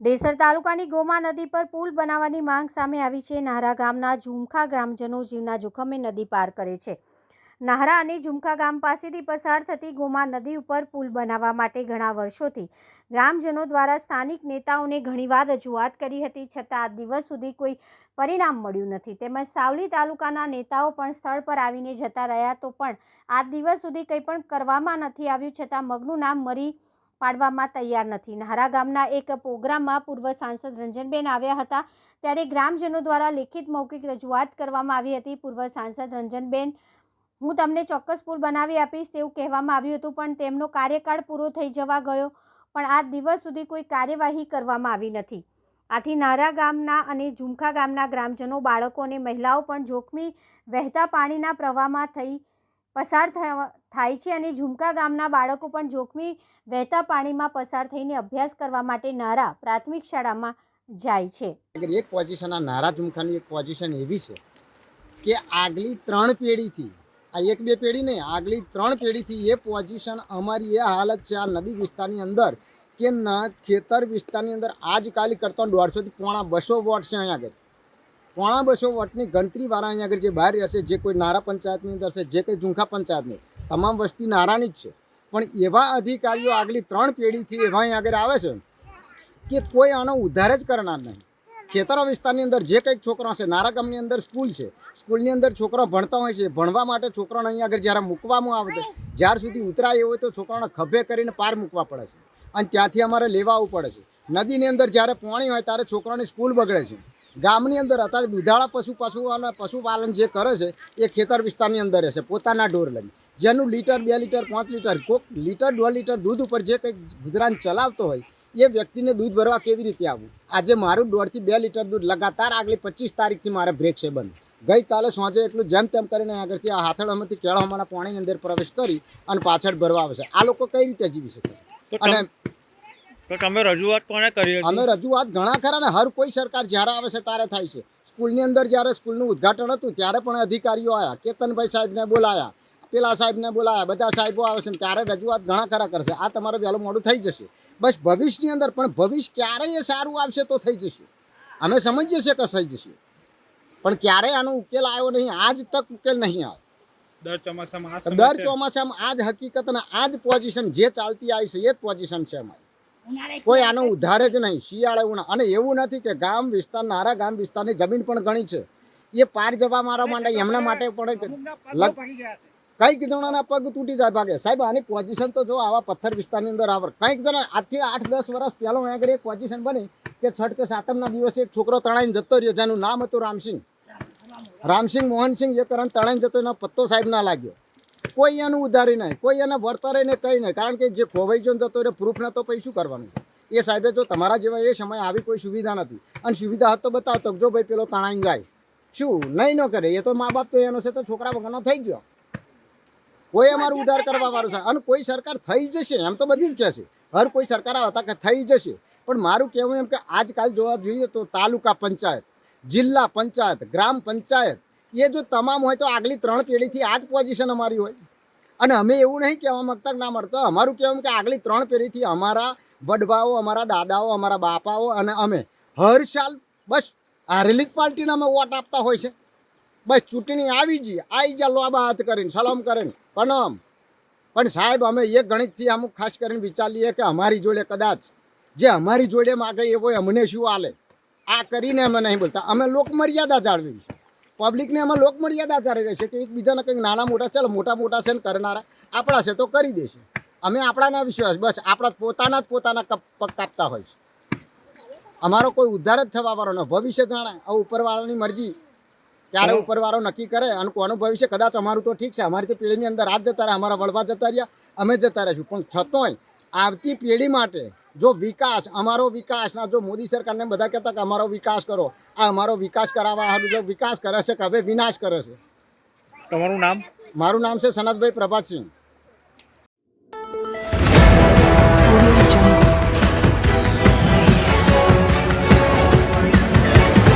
ડેસર તાલુકાની ગોમા નદી પર પુલ બનાવવાની માંગ સામે આવી છે। નાહરા ગામના ઝુમખા ગ્રામજનો જીવના જોખમે નદી પાર કરે છે। નાહરા અને ઝુમખા ગામ પાસેથી પસાર થતી ગોમા નદી ઉપર પુલ બનાવવા માટે ઘણા વર્ષોથી ગ્રામજનો દ્વારા સ્થાનિક નેતાઓને ઘણીવાર રજૂઆત કરી હતી, છતાં આજ દિવસ સુધી કોઈ પરિણામ મળ્યું નથી। તેમજ સાવલી તાલુકાના નેતાઓ પણ સ્થળ પર આવીને જતા રહ્યા તો પણ આજ દિવસ સુધી કંઈ પણ કરવામાં નથી આવ્યું, છતાં મગનું નામ મરી પાડવામાં તૈયાર નથી। નાહરા ગામના એક પ્રોગ્રામમાં પૂર્વ સાંસદ રંજનબેન આવ્યા હતા, ત્યારે ગ્રામજનો દ્વારા લેખિત મૌખિક રજૂઆત કરવામાં આવી હતી। પૂર્વ સાંસદ રંજનબેન, હું તમને ચોક્કસ પુલ બનાવી આપીશ તેવું કહેવામાં આવ્યું હતું, પણ તેમનો કાર્યકાળ પૂરો થઈ જવા ગયો, પણ આજ દિવસ સુધી કોઈ કાર્યવાહી કરવામાં આવી નથી। આથી નાહરા ગામના અને ઝુમખા ગામના ગ્રામજનો, બાળકો અને મહિલાઓ પણ જોખમી વહેતા પાણીના પ્રવાહમાં થઈ પસાર થાય છે અને ઝુમખા ગામના બાળકો પણ જોખમી વહેતા પાણીમાં પસાર થઈને અભ્યાસ કરવા માટે નાહરા પ્રાથમિક શાળામાં જાય છે। એક પોઝિશન આ નાહરા ઝુમખાની એક પોઝિશન એવી છે કે આગલી 3 પેઢીથી, આ 1-2 પેઢી નહીં, આગલી 3 પેઢીથી એ પોઝિશન અમારી એ હાલત છે આ નદી વિસ્તારની અંદર કે ખેતર વિસ્તારની અંદર આજકાલ કરતો 150 થી પોણા 200 વોટ છે। અહીંયા આગળ પોણા 200 વોટની ગણતરીવાળા અહીંયા આગળ જે બહાર રહેશે, જે કોઈ નાહરા પંચાયતની અંદર છે, જે કોઈ ઝુમખા પંચાયતની, તમામ વસ્તી નાહરાની જ છે, પણ એવા અધિકારીઓ આગલી 3 પેઢીથી એવા અહીં આગળ આવે છે કે કોઈ આનો ઉદ્ધાર જ કરનાર નહીં। ખેતરો વિસ્તારની અંદર જે કંઈક છોકરા છે, નાહરા ગામની અંદર સ્કૂલ છે, સ્કૂલની અંદર છોકરા ભણતા હોય છે, ભણવા માટે છોકરાઓને અહીંયા આગળ જ્યારે મૂકવામાં આવે છે, જ્યાર સુધી ઉતરાય હોય તો છોકરાઓને ખભે કરીને પાર મૂકવા પડે છે અને ત્યાંથી અમારે લેવા આવવું પડે છે। નદીની અંદર જ્યારે પાણી હોય ત્યારે છોકરાઓની સ્કૂલ બગડે છે। ગામની અંદર અત્યારે દુધાળા પશુપાલન જે કરે છે એ ખેતર વિસ્તારની અંદર રહેશે, પોતાના ઢોર લઈને, જેનું લીટર 2 લીટર 5 લીટર કોઈક લીટર 1.5 લીટર દૂધ ઉપર જે કંઈક ગુજરાન ચલાવતો હોય એ વ્યક્તિને દૂધ ભરવા કેવી રીતે આવવું? આજે મારું 1.5 થી 2 લીટર દૂધ લગાતાર આગલી 25 તારીખથી મારે બ્રેક છે બંધ। ગઈકાલે સાંજે એટલું જેમ તેમ કરીને આગળથી આ હાથળમાંથી કેળામાના પાણીની અંદર પ્રવેશ કરી અને પાછળ ભરવા આવે છે। આ લોકો કઈ રીતે જીવી શકે? અને તમે રજૂઆત કોને કરી? અમે રજૂઆત ઘણા ખરા ને, હર કોઈ સરકાર જ્યારે આવે છે ત્યારે થાય છે। સ્કૂલની અંદર જ્યારે સ્કૂલનું ઉદ્ઘાટન હતું ત્યારે પણ અધિકારીઓ આવ્યા, કેતનભાઈ સાહેબને બોલાયા, પેલા સાહેબને બોલાયા, બધા સાહેબો આવે છે ત્યારે રજૂઆત ઘણા ખરા કરશે। આ તમારે વહેલું મોડું થઈ જશે બસ ભવિષ્યની અંદર, પણ ભવિષ્ય ક્યારેય સારું આવશે તો થઈ જશે, અમે સમજીએ છીએ કે થઈ જશે, પણ ક્યારેય આનો ઉકેલ આવ્યો નહીં, આજ તક ઉકેલ નહીં આવે। દર ચોમાસામાં આ જ હકીકત અને આ જ પોઝિશન જે ચાલતી આવી છે એ જ પોઝિશન છે અમારી। કોઈ આનો ઉધાર જ નહીં, શિયાળે ઉના। અને એવું નથી કે ગામ વિસ્તાર, નાહરા ગામ વિસ્તારની જમીન પણ ઘણી છે, એ પાર જવા મારા માટે એમના માટે પણ કંઈક જણાના પગ તૂટી જાય ભાગે। સાહેબ આની પોઝિશન તો જો આવા પથ્થર વિસ્તારની અંદર આવે, કંઈક જણા આજથી 8-10 વર્ષ પહેલાં અહીંયા આગળ એક પોઝિશન બની કે છઠ કે સાતમના દિવસે એક છોકરો તણાઈને જતો રહ્યો, જેનું નામ હતું રામસિંહ મોહનસિંહ, એ કરંટ તણાઈને જતો, એનો પત્તો સાહેબ ના લાગ્યો, કોઈ એનું ઉધારી નહીં, કોઈ એને વર્તરે ને કંઈ નહીં, કારણ કે જે ખોવાઈ ગયો જતો રહે પ્રૂફ નતો પછી શું કરવાનું? એ સાહેબે જો તમારા જેવા એ સમય આવી કોઈ સુવિધા નથી, અને સુવિધા હતો બતાવતો જો ભાઈ પેલો તણાઈને જાય, શું નહીં ન કરે? એ તો મા બાપ તો એનો છે તો છોકરા વગરનો થઈ ગયો, કોઈ અમારું ઉધાર કરવા વાળું છે। અને કોઈ સરકાર થઈ જશે એમ તો બધી જ કહે છે, હર કોઈ સરકાર હતા કે થઈ જશે, પણ મારું કહેવું એમ કે આજકાલ જોવા જોઈએ તો તાલુકા પંચાયત, જિલ્લા પંચાયત, ગ્રામ પંચાયત, એ જો તમામ હોય તો આગલી 3 પેઢીથી આ જ પોઝિશન અમારી હોય। અને અમે એવું નહીં કહેવા માંગતા ના મળતા, અમારું કહેવું કે આગલી 3 પેઢીથી અમારા વડવાઓ, અમારા દાદાઓ, અમારા બાપાઓ અને અમે હર સાલ બસ હારેલી જ પાર્ટીને અમે વોટ આપતા હોય છે। બસ ચૂંટણી આવી જાય લોબા હાથ કરીને સલામ કરીને પ્રણામ, પણ સાહેબ અમે એક ગણિતથી અમુક ખાસ કરીને વિચારીએ કે અમારી જોડે કદાચ જે અમારી જોડે માગે એવો અમને શું આલે, આ કરીને અમે નહીં બોલતા। અમે લોકમર્યાદા જાળવી છે, પબ્લિકને અમે લોકમર્યાદા જાળવી છે કે એકબીજાને કંઈક નાના મોટા, ચાલો મોટા છે ને કરનારા આપણા છે તો કરી દેશે, અમે આપણાના વિશ્વાસ, બસ આપણા પોતાના પગ કાપતા હોય છે। અમારો કોઈ ઉદ્ધાર જ થવા વાળો ન, ભવિષ્ય જાણે આ ઉપરવાળાની મરજી, ક્યારે ઉપરવાળો નક્કી કરે અને કોનું ભવિષ્ય, કદાચ અમારું તો ઠીક છે, અમારી તો પેઢીની અંદર આજ જતા રહ્યા, અમારા વડવા જતા રહ્યા, અમે જતા રહીશું, પણ છતાંય આવતી પેઢી માટે જો વિકાસ, અમારો વિકાસ ના, જો મોદી સરકારને બધા કહેતા કે અમારો વિકાસ કરો, આ અમારો વિકાસ કરાવવા સારું જો વિકાસ કરે છે કે હવે વિનાશ કરે છે। તમારું નામ? મારું નામ છે સનતભાઈ પ્રભાતસિંહ।